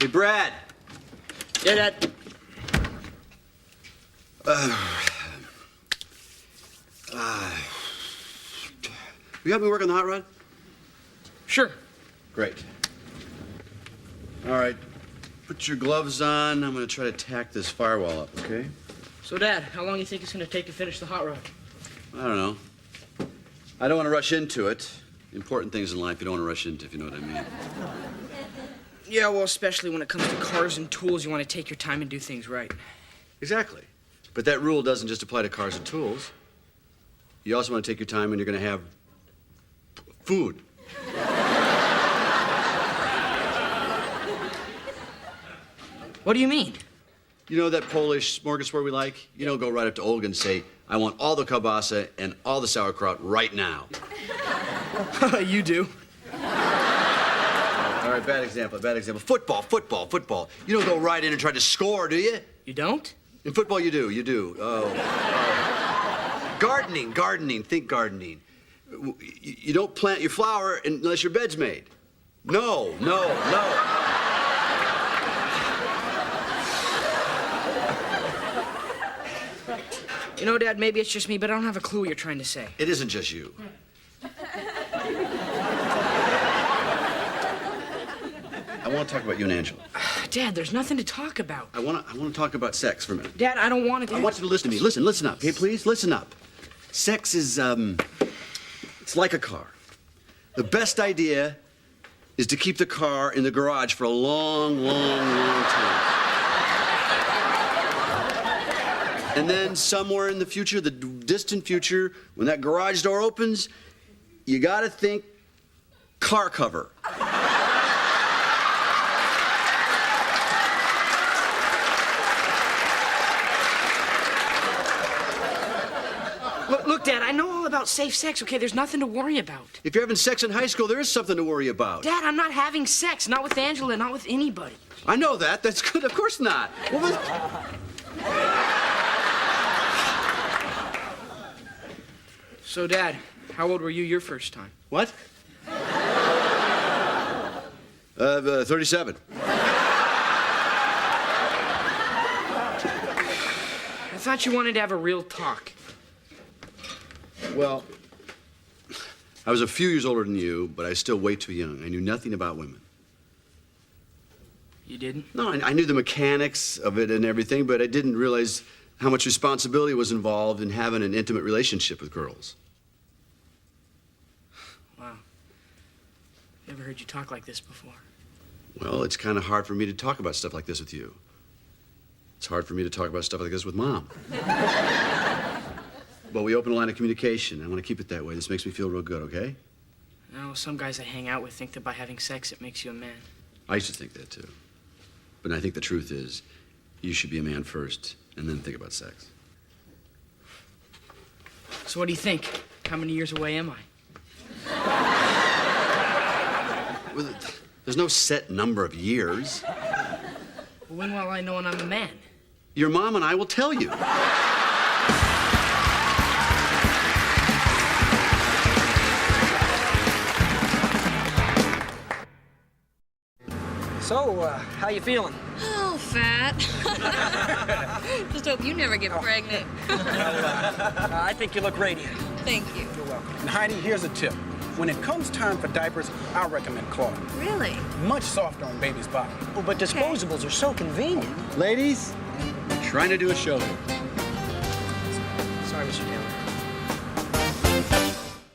Hey, Brad. Yeah, Dad. You help me work on the hot rod? Sure. Great. All right. Put your gloves on. I'm going to try to tack this firewall up, okay? So, Dad, how long do you think it's going to take to finish the hot rod? I don't know. I don't want to rush into it. Important things in life you don't want to rush into, if you know what I mean. Yeah, well, especially when it comes to cars and tools, you want to take your time and do things right. Exactly. But that rule doesn't just apply to cars and tools. You also want to take your time when you're going to have food. What do you mean? You know that Polish smorgasbord we like? You don't go right up to Olga and say, I want all the kielbasa and all the sauerkraut right now. You do. All right, bad example. Football. You don't go right in and try to score, do you? You don't? In football, you do. Oh. Gardening. Think gardening. You don't plant your flower unless your bed's made. No. You know, Dad, maybe it's just me, but I don't have a clue what you're trying to say. It isn't just you. I want to talk about you and Angela. Dad, there's nothing to talk about. I want to talk about sex for a minute. Dad, I don't want to. I want you to listen to me. Listen up, okay, please? Listen up. Sex is, it's like a car. The best idea is to keep the car in the garage for a long time. And then somewhere in the future, the distant future, when that garage door opens, you gotta think car cover. Look, Dad, I know all about safe sex, okay? There's nothing to worry about. If you're having sex in high school, there is something to worry about. Dad, I'm not having sex. Not with Angela, not with anybody. I know that. That's good. Of course not. So, Dad, how old were you your first time? What? 37. I thought you wanted to have a real talk. Well, I was a few years older than you, but I was still way too young. I knew nothing about women. You didn't? No, I knew the mechanics of it and everything, but I didn't realize how much responsibility was involved in having an intimate relationship with girls. Wow. Never heard you talk like this before. Well, it's kind of hard for me to talk about stuff like this with you. It's hard for me to talk about stuff like this with Mom. But we open a line of communication. I want to keep it that way. This makes me feel real good, okay? No, some guys I hang out with think that by having sex, it makes you a man. I used to think that, too. But I think the truth is, you should be a man first, and then think about sex. So what do you think? How many years away am I? Well, there's no set number of years. Well, when will I know when I'm a man? Your mom and I will tell you. So, how you feeling? Oh, fat. Just hope you never get pregnant. I think you look radiant. Thank you. You're welcome. And Heidi, here's a tip. When it comes time for diapers, I recommend cloth. Really? Much softer on baby's body. Oh, but disposables are so convenient. Ladies, I'm trying to do a show here. Sorry, Mr. Taylor.